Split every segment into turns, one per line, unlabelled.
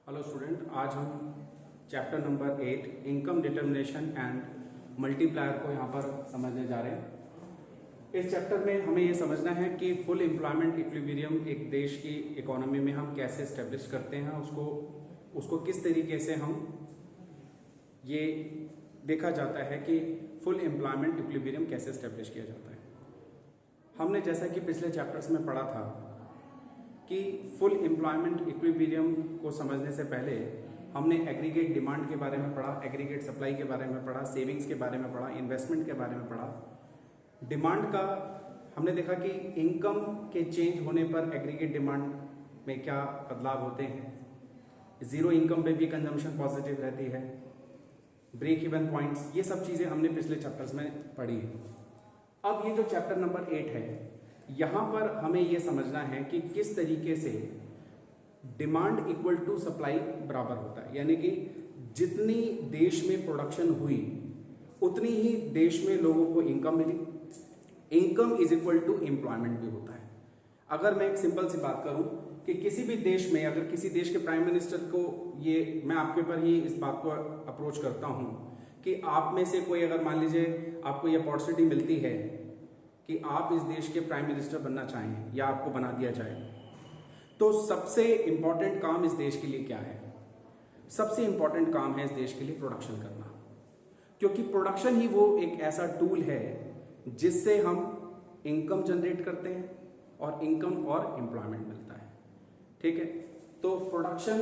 Hello student, आज हम chapter number 8 income determination and multiplier को यहाँ पर समझने जा रहे हैं। इस चैप्टर में हमें ये समझना है कि फुल एम्प्लॉयमेंट इक्विलिब्रियम एक देश की इकोनॉमी में हम कैसे एस्टेब्लिश करते हैं, उसको किस तरीके से हम ये देखा जाता है कि फुल एम्प्लॉयमेंट इक्विलिब्रियम कैसे एस्टेब्लिश किया जाता है। हमने जैसा कि पिछले चैप्टर्स में पढ़ा था कि फुल एम्प्लॉयमेंट इक्विलिब्रियम को समझने से पहले हमने एग्रीगेट डिमांड के बारे में पढ़ा, एग्रीगेट सप्लाई के बारे में पढ़ा, सेविंग्स के बारे में पढ़ा, इन्वेस्टमेंट के बारे में पढ़ा। डिमांड का हमने देखा कि इनकम के चेंज होने पर एग्रीगेट डिमांड में क्या बदलाव होते हैं। जीरो इनकम पे भी कंजम्पशन पॉजिटिव रहती है, ब्रेक इवन पॉइंट्स, ये सब चीज़ें हमने पिछले चैप्टर्स में पढ़ी है। अब ये जो चैप्टर नंबर 8 है, यहाँ पर हमें ये समझना है कि किस तरीके से डिमांड इक्वल टू सप्लाई बराबर होता है, यानी कि जितनी देश में प्रोडक्शन हुई उतनी ही देश में लोगों को इनकम मिली। Income is equal to employment भी होता है। अगर मैं एक सिंपल सी बात करूं कि किसी भी देश में अगर किसी देश के प्राइम मिनिस्टर को, ये मैं आपके ऊपर ही इस बात को अप्रोच करता हूं कि आप में से कोई अगर मान लीजिए आपको ये अपॉर्चुनिटी मिलती है कि आप इस देश के प्राइम मिनिस्टर बनना चाहें या आपको बना दिया जाए, तो सबसे इंपॉर्टेंट काम इस देश के लिए क्या है? सबसे इंपॉर्टेंट काम है इस देश के लिए प्रोडक्शन करना, क्योंकि प्रोडक्शन ही वो एक ऐसा टूल है जिससे हम इनकम जनरेट करते हैं और इनकम और एम्प्लॉयमेंट मिलता है। ठीक है, तो प्रोडक्शन,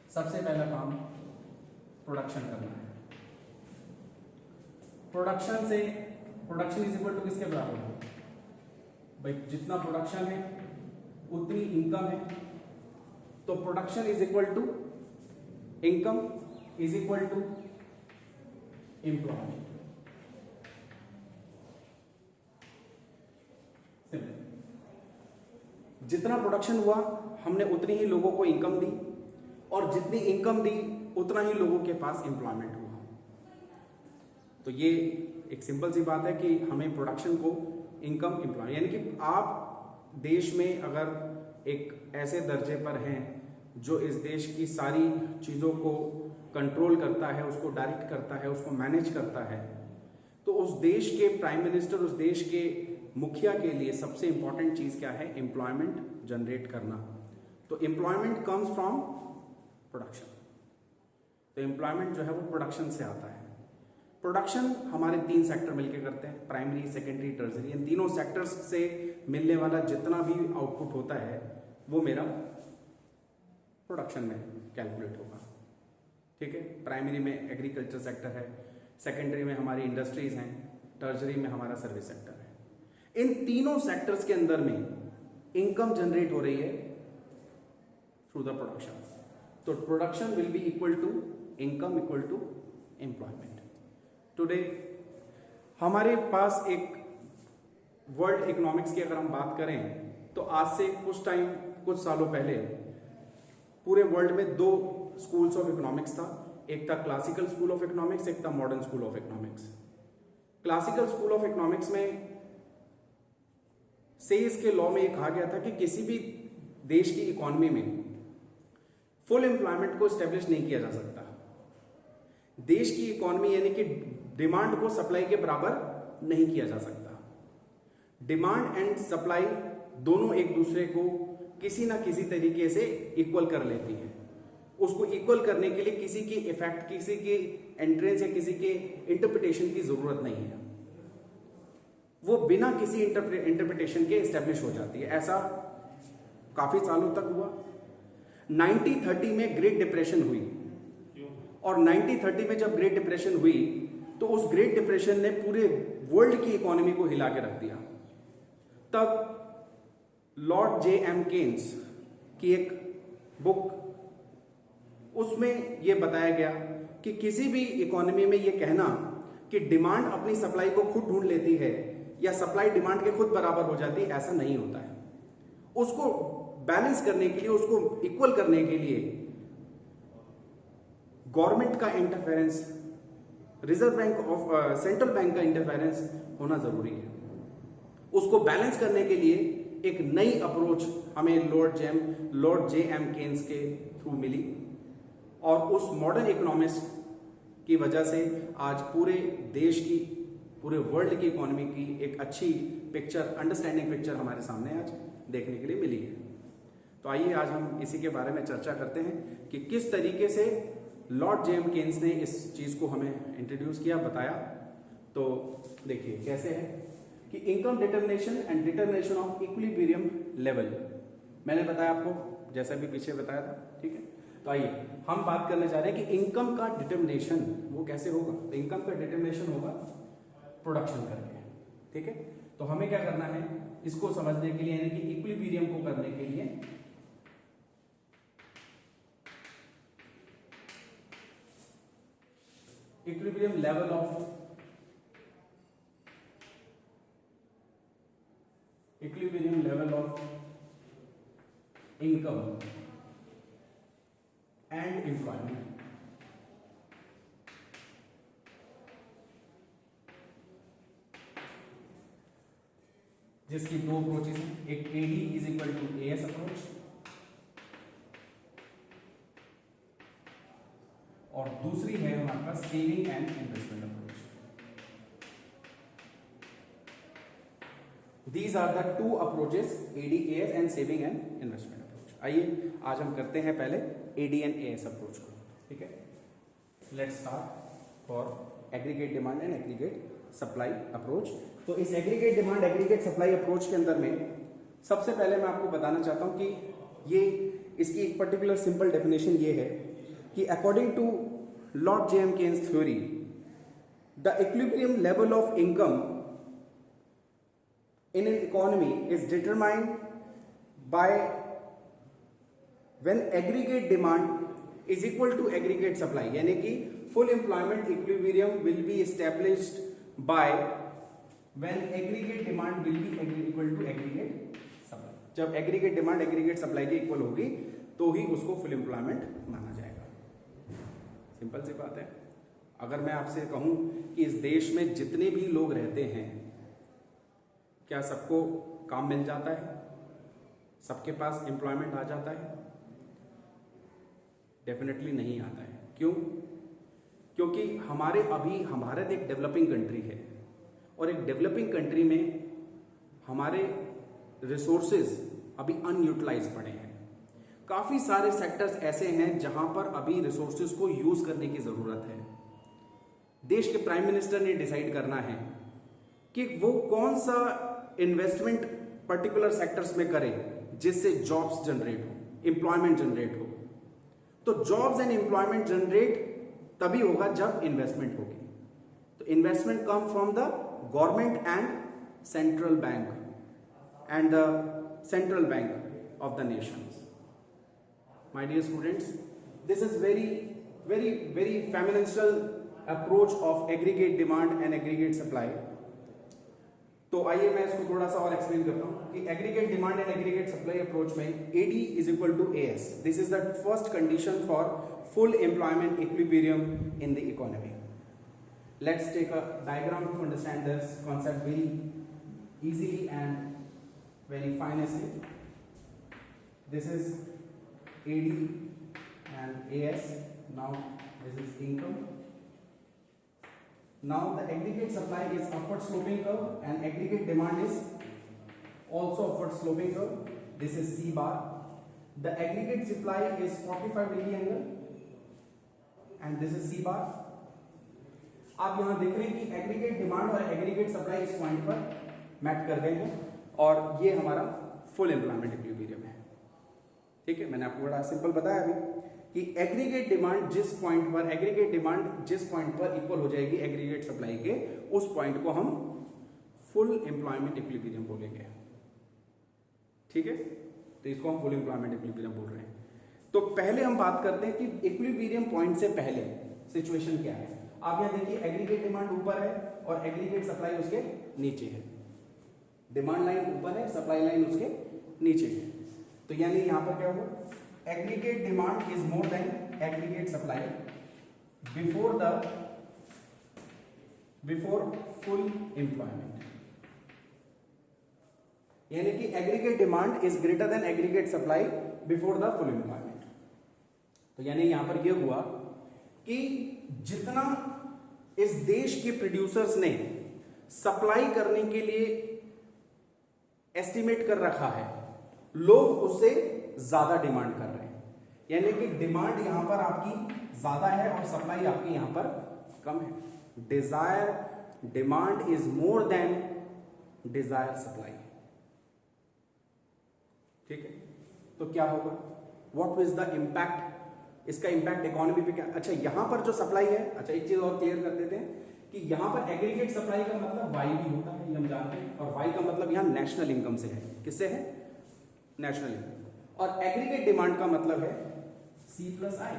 सबसे पहला काम प्रोडक्शन करना है। प्रोडक्शन इज इक्वल टू किसके बराबर है भाई? जितना प्रोडक्शन है उतनी इनकम है, तो production is equal to income is equal to employment. जितना प्रोडक्शन हुआ हमने उतनी ही लोगों को इनकम दी, और जितनी इनकम दी उतना ही लोगों के पास एम्प्लॉयमेंट हुआ। तो ये एक सिंपल सी बात है कि हमें प्रोडक्शन को इनकम एम्प्लॉय, यानी कि आप देश में अगर एक ऐसे दर्जे पर हैं जो इस देश की सारी चीज़ों को कंट्रोल करता है, उसको डायरेक्ट करता है, उसको मैनेज करता है, तो उस देश के प्राइम मिनिस्टर, उस देश के मुखिया के लिए सबसे इंपॉर्टेंट चीज़ क्या है? एम्प्लॉयमेंट जनरेट करना। तो एम्प्लॉयमेंट कम्स फ्रॉम प्रोडक्शन। तो एम्प्लॉयमेंट जो है वो प्रोडक्शन से आता है। प्रोडक्शन हमारे 3 सेक्टर मिलकर करते हैं, प्राइमरी, सेकेंडरी, टर्सरी। इन तीनों सेक्टर्स से मिलने वाला जितना भी आउटपुट होता है वो मेरा प्रोडक्शन में कैलकुलेट होगा। ठीक है, प्राइमरी में एग्रीकल्चर सेक्टर है, सेकेंडरी में हमारी इंडस्ट्रीज हैं, टर्सरी में हमारा सर्विस सेक्टर है। इन तीनों सेक्टर्स के अंदर में इनकम जनरेट हो रही है थ्रू द प्रोडक्शन। तो production will be equal to income equal to employment. Today हमारे पास एक वर्ल्ड इकोनॉमिक्स की अगर हम बात करें तो आज से कुछ सालों पहले पूरे वर्ल्ड में 2 स्कूल्स ऑफ इकोनॉमिक्स था। एक था क्लासिकल स्कूल ऑफ इकोनॉमिक्स, एक था modern school of economics. Classical school of economics में सेज के लॉ में यह कहा गया था कि किसी भी देश की इकोनॉमी में फुल एम्प्लॉयमेंट को स्टेब्लिश नहीं किया जा सकता। देश की इकोनॉमी यानी कि डिमांड को सप्लाई के बराबर नहीं किया जा सकता। डिमांड एंड सप्लाई दोनों एक दूसरे को किसी ना किसी तरीके से इक्वल कर लेती हैं। उसको इक्वल करने के लिए किसी की इफेक्ट, किसी की एंट्रेंस या किसी के इंटरप्रिटेशन की जरूरत नहीं है। वो बिना किसी इंटरप्रिटेशन के एस्टेब्लिश हो जाती है। ऐसा काफी सालों तक हुआ। 1930 में ग्रेट डिप्रेशन हुई, और 1930 में जब ग्रेट डिप्रेशन हुई तो उस ग्रेट डिप्रेशन ने पूरे वर्ल्ड की इकोनॉमी को हिला के रख दिया। तब लॉर्ड J.M. केन्स की एक बुक, उसमें यह बताया गया कि किसी भी इकोनॉमी में यह कहना कि डिमांड अपनी सप्लाई को खुद ढूंढ लेती है या सप्लाई डिमांड के खुद बराबर हो जाती है, ऐसा नहीं होता है। उसको बैलेंस करने के लिए, उसको इक्वल करने के लिए गवर्नमेंट का interference, reserve bank of central bank का इंटरफेरेंस होना जरूरी है। उसको बैलेंस करने के लिए एक नई अप्रोच हमें लॉर्ड जे एम केन्स के थ्रू मिली, और उस मॉडर्न इकोनॉमिस्ट की वजह से आज पूरे देश की, पूरे वर्ल्ड की इकोनॉमी की एक अच्छी पिक्चर, अंडरस्टैंडिंग पिक्चर हमारे सामने आज देखने के लिए मिली है। तो आइए आज हम इसी के बारे में चर्चा करते हैं कि किस तरीके से लॉर्ड जे एम केन्स ने इस चीज को हमें इंट्रोड्यूस किया, बताया। तो देखिए कैसे है कि income determination and determination of equilibrium level, मैंने बताया आपको, जैसा भी पीछे बताया था, ठीक है। तो आइए हम बात करने जा रहे हैं कि इनकम का डिटर्मिनेशन वो कैसे होगा। तो इनकम का डिटर्मिनेशन होगा प्रोडक्शन करके, ठीक है। तो हमें क्या करना है इसको समझने के लिए, यानी कि इक्विलिब्रियम को करने के लिए equilibrium level of income and employment, जिसकी दो अप्रोचेस हैं, एक AD is equal to AS approach और दूसरी है हमारे पास saving and investment approach. These are the two approaches, AD AS and saving and investment approach. आइए आज हम करते हैं पहले एडी एंड एएस अप्रोच को, ठीक है। Let's start for aggregate demand and aggregate supply approach. तो इस aggregate demand aggregate supply approach के अंदर में सबसे पहले मैं आपको बताना चाहता हूं कि ये इसकी एक पर्टिकुलर सिंपल डेफिनेशन ये है कि according to Lord J M Keynes theory, the equilibrium level of income in an economy is determined by when aggregate demand is equal to aggregate supply, यानी कि full employment equilibrium will be established by when aggregate demand will be equal to aggregate supply। जब aggregate demand aggregate supply के equal होगी तो ही उसको full employment माना जाएगा। Simple सी बात है। अगर मैं आपसे कहूं कि इस देश में जितने भी लोग रहते हैं, क्या सबको काम मिल जाता है? सबके पास एम्प्लॉयमेंट आ जाता है? डेफिनेटली नहीं आता है। क्यों? क्योंकि भारत एक डेवलपिंग कंट्री है और एक डेवलपिंग कंट्री में हमारे रिसोर्सेज अभी अनयूटिलाइज पड़े हैं। काफी सारे सेक्टर्स ऐसे हैं जहां पर अभी रिसोर्सेज को यूज करने की जरूरत है। देश के प्राइम मिनिस्टर ने डिसाइड करना है कि वो कौन सा इन्वेस्टमेंट पर्टिकुलर सेक्टर्स में करें जिससे जॉब्स जनरेट हो, एम्प्लॉयमेंट जनरेट हो। तो जॉब्स एंड एम्प्लॉयमेंट जनरेट तभी होगा जब इन्वेस्टमेंट होगी। तो investment come from the government and central bank of the nations. My dear students, this is very very very familial approach of aggregate demand and aggregate supply. तो आइए मैं इसको थोड़ा सा और एक्सप्लेन करता हूं कि aggregate demand and aggregate supply approach में AD is equal to AS, this is the first condition for full employment equilibrium in the economy. Let's take a diagram to understand this concept very easily and very finestly. This is AD and AS, now this is income. Now the aggregate supply is upward sloping curve and aggregate demand is also upward sloping curve. This is C bar. The aggregate supply is 45 degree angle and this is C bar. आप यहाँ देख रहे हैं कि aggregate demand और aggregate supply इस point पर match कर गए हैं और ये हमारा full employment equilibrium है। ठीक है, मैंने आपको बड़ा सिंपल बताया अभी कि एग्रीगेट डिमांड जिस पॉइंट पर इक्वल हो जाएगी एग्रीगेट सप्लाई के, उस पॉइंट को हम फुल एम्प्लॉयमेंट इक्विलिब्रियम बोलेंगे। ठीक है, तो इसको हम फुल एम्प्लॉयमेंट इक्विलिब्रियम बोल रहे हैं। तो पहले हम बात करते हैं कि इक्विलिब्रियम पॉइंट से पहले सिचुएशन क्या है। आप यहाँ देखिए एग्रीगेट डिमांड ऊपर है और एग्रीगेट सप्लाई उसके नीचे है। डिमांड लाइन ऊपर है, सप्लाई लाइन उसके नीचे है। तो यानी यहां पर क्या हुआ, aggregate demand is more than aggregate supply before full employment। यानी कि aggregate demand is greater than aggregate supply before the full employment. तो यानी यहां पर यह हुआ कि जितना इस देश के प्रोड्यूसर्स ने सप्लाई करने के लिए एस्टिमेट कर रखा है, लोग उससे ज्यादा डिमांड कर रहे हैं, यानी कि डिमांड यहां पर आपकी ज्यादा है और सप्लाई आपकी यहां पर कम है। Desire demand is more than desire supply. ठीक है, तो क्या होगा, व्हाट इज द इंपैक्ट, इसका इंपैक्ट इकोनॉमी पे क्या। अच्छा यहां पर जो सप्लाई है, अच्छा एक चीज और क्लियर कर देते हैं कि यहां पर एग्रीगेट सप्लाई का मतलब वाई भी होता है, ये हम जानते हैं, और वाई का मतलब यहां नेशनल इनकम से है। किससे है, नेशनल इनकम। और एग्रीगेट डिमांड का मतलब है C plus I.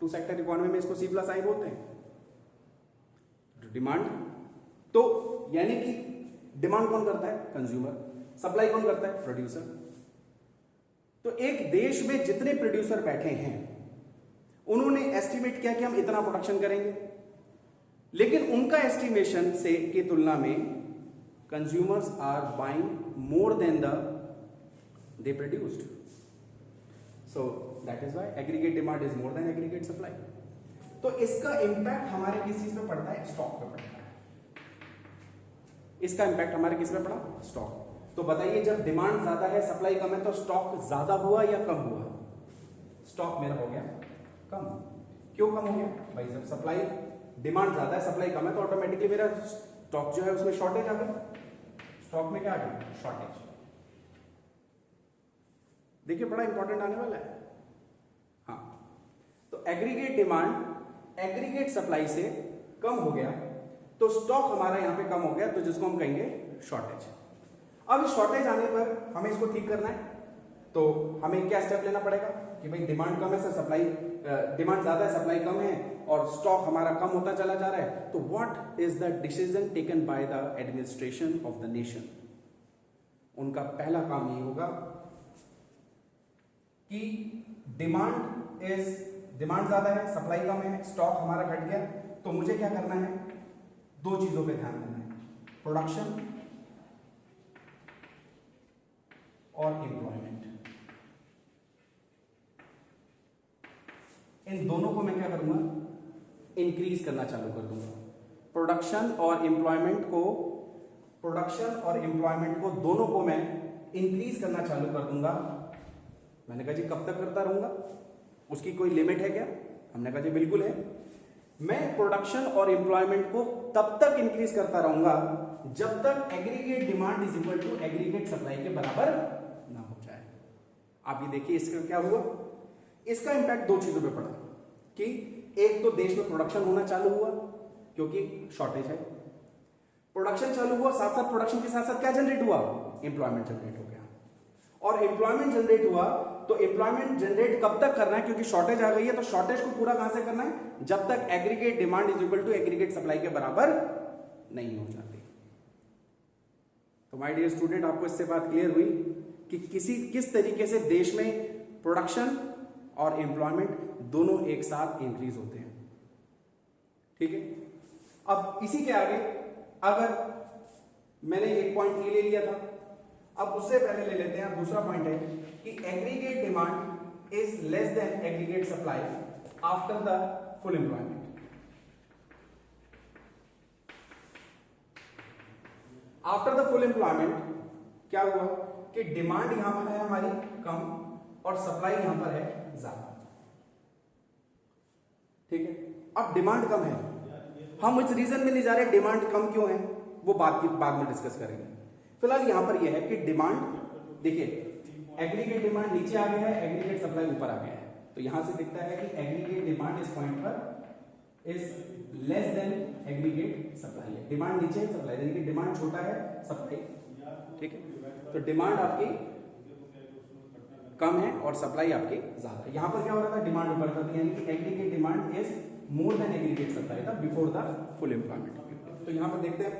Two sector economy में इसको सी प्लस आई बोलते हैं, डिमांड। तो यानी कि डिमांड कौन करता है, कंज्यूमर, सप्लाई कौन करता है, प्रोड्यूसर। तो एक देश में जितने प्रोड्यूसर बैठे हैं उन्होंने एस्टिमेट किया कि हम इतना प्रोडक्शन करेंगे, लेकिन उनका एस्टिमेशन से की तुलना में consumers are buying more than the they produced, so that is why aggregate demand is more than aggregate supply. तो इसका इंपैक्ट हमारे किस चीज पे पड़ता है, स्टॉक पे पड़ता है। इसका इंपैक्ट हमारे किस पे पड़ा, स्टॉक। तो बताइए जब डिमांड ज्यादा है सप्लाई कम है तो स्टॉक ज्यादा हुआ या कम हुआ, स्टॉक मेरा हो गया कम। क्यों कम हो गया भाई, जब सप्लाई डिमांड ज्यादा है सप्लाई कम है तो ऑटोमेटिकली मेरा स्टॉक जो है उसमें शॉर्टेज आ गई। स्टॉक में क्या आ गया, शॉर्टेज। देखिए बड़ा इंपॉर्टेंट आने वाला है। हाँ, तो एग्रीगेट डिमांड एग्रीगेट सप्लाई से कम हो गया तो स्टॉक हमारा यहां पे कम हो गया, तो जिसको हम कहेंगे शॉर्टेज। अब इस शॉर्टेज आने पर हमें इसको ठीक करना है, तो हमें क्या स्टेप लेना पड़ेगा कि भाई डिमांड कम है सर, सप्लाई डिमांड ज्यादा है सप्लाई कम है और स्टॉक हमारा कम होता चला जा रहा है। तो what is the decision taken by the administration of the nation. उनका पहला काम ये होगा कि डिमांड ज्यादा है सप्लाई कम है, स्टॉक हमारा घट गया, तो मुझे क्या करना है, दो चीजों पे ध्यान देना है, प्रोडक्शन और एम्प्लॉयमेंट। इन दोनों को मैं क्या करूंगा, इंक्रीज करना चालू कर दूंगा। प्रोडक्शन और एम्प्लॉयमेंट को दोनों को मैं इंक्रीज करना चालू कर दूंगा। मैंने कहा जी कब तक करता रहूंगा, उसकी कोई लिमिट है क्या, हमने कहा जी बिल्कुल है। मैं प्रोडक्शन और एम्प्लॉयमेंट को तब तक इंक्रीज करता रहूंगा जब तक aggregate demand is equal to aggregate supply के बराबर ना हो जाए। आप ये देखिए इसका क्या हुआ, इसका इंपैक्ट दो चीजों पे पड़ा कि एक तो देश में प्रोडक्शन होना चालू हुआ क्योंकि शॉर्टेज है, प्रोडक्शन चालू हुआ, साथ साथ प्रोडक्शन के साथ साथ क्या जनरेट हुआ, एम्प्लॉयमेंट जनरेट हो गया। और एम्प्लॉयमेंट जनरेट हुआ तो एम्प्लॉयमेंट जनरेट कब तक करना है, क्योंकि शॉर्टेज आ गई है, तो शॉर्टेज को पूरा कहां से करना है, जब तक aggregate demand is equal to aggregate supply के बराबर नहीं हो जाती। तो माय डियर स्टूडेंट, आपको इससे बात क्लियर हुई कि किस तरीके से देश में प्रोडक्शन और एम्प्लॉयमेंट दोनों एक साथ इंक्रीज होते हैं। ठीक है, अब इसी के आगे अगर मैंने एक पॉइंट ये ले लिया था, अब उससे पहले ले लेते हैं दूसरा पॉइंट है कि aggregate demand is less then aggregate supply after the full employment. After the full employment क्या हुआ कि डिमांड यहां पर है हमारी कम और सप्लाई यहां पर है ज्यादा। ठीक है, अब डिमांड कम है, हम इस रीजन में नहीं जा रहे डिमांड कम क्यों है, वो बाद में डिस्कस करेंगे। फिलहाल यहां पर यह है कि डिमांड, देखिए एग्रीगेट डिमांड नीचे आ गया है, एग्रीगेट सप्लाई ऊपर आ गया है, तो यहां से दिखता है कि एग्रीगेट डिमांड इस पॉइंट पर is less then aggregate supply है। डिमांड नीचे है, सप्लाई, यानी कि डिमांड छोटा है, सप्लाई, ठीक है, तो डिमांड आपकी कम है और सप्लाई आपकी ज्यादा है। यहां पर क्या हो रहा था, डिमांड ऊपर था, यानी कि aggregate demand is more than aggregate supply था बिफोर द फुल एम्प्लॉयमेंट। तो यहां पर देखते हैं,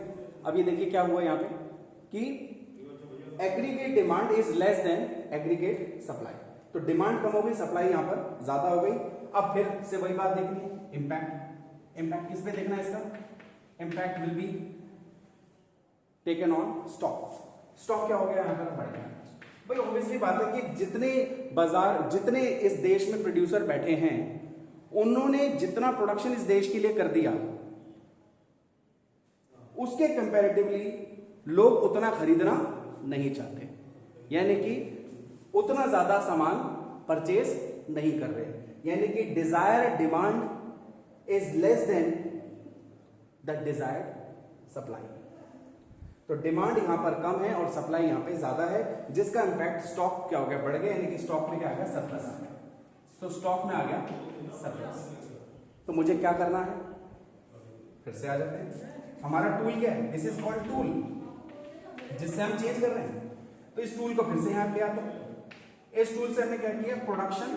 अब ये देखिए क्या हुआ यहां पे कि aggregate demand is less then aggregate supply, तो डिमांड कम हो गई, सप्लाई यहां पर ज्यादा हो गई। अब फिर से वही बात देखनी है, इंपैक्ट किस पे देखना है इसका, impact will be taken on stock. Stock क्या हो गया यहाँ पर बढ़ गया। भाई ऑब्वियसली बात है कि जितने इस देश में प्रोड्यूसर बैठे हैं, उन्होंने जितना प्रोडक्शन इस देश के लिए कर दिया, उसके कंपैरेटिवली लोग उतना खरीदना नहीं चाहते, यानी कि उतना ज्यादा सामान परचेज नहीं कर रहे, यानी कि desire demand is less than the desired supply. तो डिमांड यहां पर कम है और सप्लाई यहां पे ज्यादा है, जिसका इंपैक्ट स्टॉक क्या हो गया, बढ़ गया, यानी कि स्टॉक में क्या आ गया, सरप्लस आ गया। तो स्टॉक में आ गया सरप्लस। तो मुझे क्या करना है, फिर से आ जाते हैं, हमारा टूल क्या है, दिस इज कॉल्ड टूल, जिससे हम चेंज कर रहे हैं। तो इस टूल को फिर से यहां पे आता है। इस टूल से हमने क्या किया, प्रोडक्शन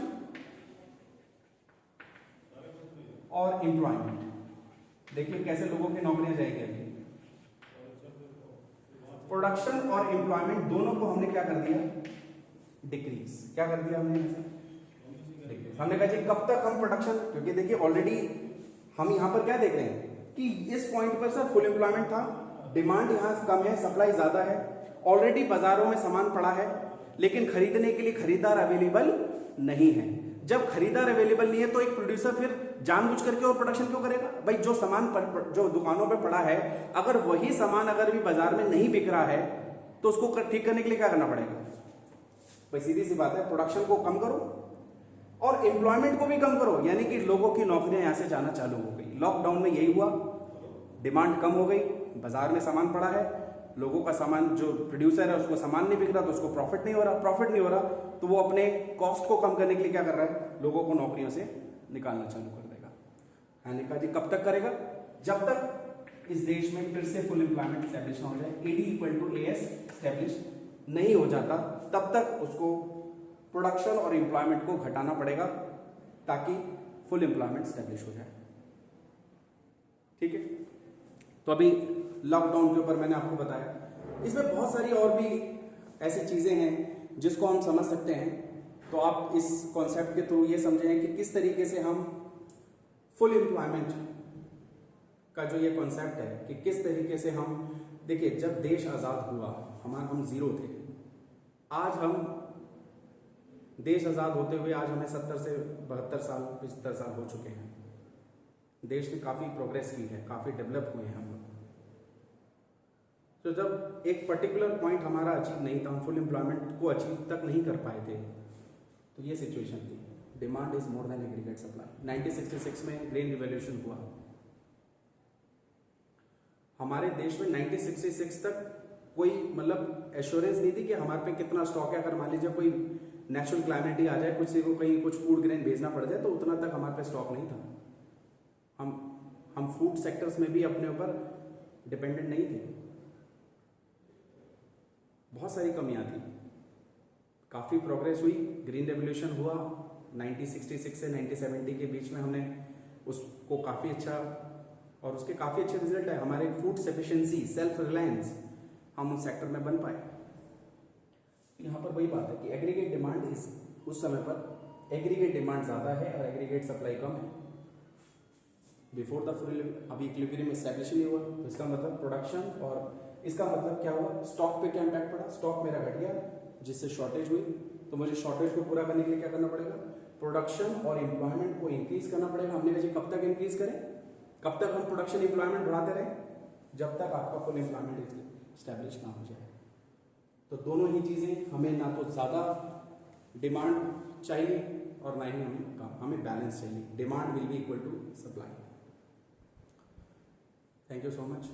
और एम्प्लॉयमेंट। देखिए कैसे लोगों की नौकरियां जाएगी अभी। प्रोडक्शन और एम्प्लॉयमेंट दोनों को हमने क्या कर दिया, डिक्रीज। क्या कर दिया हमने, डिक्रीज। हमने कहा जी कब तक हम प्रोडक्शन, क्योंकि देखिए ऑलरेडी हम यहां पर क्या देख रहे हैं कि इस पॉइंट पर सर फुल एम्प्लॉयमेंट था, डिमांड यहां कम है, सप्लाई ज्यादा है, ऑलरेडी बाजारों में सामान पड़ा है, लेकिन खरीदने के लिए खरीदार अवेलेबल नहीं है। जब खरीदार अवेलेबल नहीं है तो एक प्रोड्यूसर फिर जानबूझ करके और प्रोडक्शन क्यों करेगा। भाई जो सामान जो दुकानों पे पड़ा है, अगर वही सामान अगर भी बाजार में नहीं बिक रहा है तो उसको ठीक करने के लिए क्या करना पड़ेगा। भाई सीधी सी बात है, प्रोडक्शन को कम करो और एम्प्लॉयमेंट को भी कम करो, यानी कि लोगों की नौकरियां यहां से जाना चालू हो गई। लॉकडाउन में यही हुआ, डिमांड कम हो गई, बाजार में सामान पड़ा है, लोगों का सामान, जो प्रोड्यूसर है उसको सामान नहीं बिक रहा तो उसको प्रॉफिट नहीं हो रहा, तो वो अपने कॉस्ट को कम करने के लिए क्या कर रहा है, लोगों को नौकरियों से निकालना चालू कर देगा। मैंने कहा जी कब तक करेगा, जब तक इस देश में फिर से फुल एम्प्लॉयमेंट स्टैब्लिश ना हो जाए, AD = AS स्टैब्लिश नहीं हो जाता, तब तक उसको प्रोडक्शन और एम्प्लॉयमेंट को घटाना पड़ेगा ताकि फुल एम्प्लॉयमेंट स्टैब्लिश हो जाए। ठीक है, तो अभी लॉकडाउन के ऊपर मैंने आपको बताया, इसमें बहुत सारी और भी ऐसी चीजें हैं जिसको हम समझ सकते हैं। तो आप इस कॉन्सेप्ट के थ्रू ये समझें कि किस तरीके से हम फुल एम्प्लॉयमेंट का जो ये कॉन्सेप्ट है कि किस तरीके से हम, देखिए जब देश आज़ाद हुआ हम जीरो थे, आज हम देश आज़ाद होते हुए आज हमें 70 से 72 साल 75 साल हो चुके हैं। देश ने काफ़ी प्रोग्रेस की है, काफ़ी डेवलप हुए हैं हम लोग। तो जब एक पर्टिकुलर पॉइंट हमारा अचीव नहीं था, हम फुल एम्प्लॉयमेंट को अचीव तक नहीं कर पाए थे, तो ये सिचुएशन थी, demand is more than aggregate supply. 1966 में ग्रीन रिवॉल्यूशन हुआ, हमारे देश में 1966 तक कोई मतलब एश्योरेंस नहीं थी कि हमारे पे कितना स्टॉक है। अगर मान लीजिए कोई नेचुरल क्लाइमेटी आ जाए, कुछ को कहीं कुछ फूड ग्रेन भेजना पड़ जाए, तो उतना तक हमारे पे स्टॉक नहीं था। हम फूड सेक्टर्स में भी अपने ऊपर डिपेंडेंट नहीं थे, बहुत सारी कमियां थी। काफ़ी प्रोग्रेस हुई, ग्रीन रेवोल्यूशन हुआ 1966 से 1970 के बीच में, हमने उसको काफ़ी अच्छा और उसके काफ़ी अच्छे रिजल्ट है। हमारे फूड सफिशिएंसी, सेल्फ रिलायंस हम उस सेक्टर में बन पाए। यहाँ पर वही बात है कि एग्रीगेट डिमांड उस समय पर एग्रीगेट डिमांड ज़्यादा है और एग्रीगेट सप्लाई कम है। बिफोर द फुल अभी इक्विलिब्रियम एस्टैब्लिश नहीं हुआ, तो इसका मतलब प्रोडक्शन और इसका मतलब क्या हुआ, स्टॉक पे क्या इम्पैक्ट पड़ा, स्टॉक मेरा घट गया जिससे शॉर्टेज हुई। तो मुझे शॉर्टेज को पूरा करने के लिए क्या करना पड़ेगा, प्रोडक्शन और एम्प्लॉयमेंट को इंक्रीज करना पड़ेगा। हमने कहा जी कब तक इंक्रीज करें, कब तक हम प्रोडक्शन एम्प्लॉयमेंट बढ़ाते रहें, जब तक आपका फुल एम्प्लॉयमेंट स्टैब्लिश ना हो जाए। तो दोनों ही चीज़ें, हमें ना तो ज़्यादा डिमांड चाहिए और ना ही हमें कम, हमें बैलेंस चाहिए। Demand will be equal to supply. Thank you so much.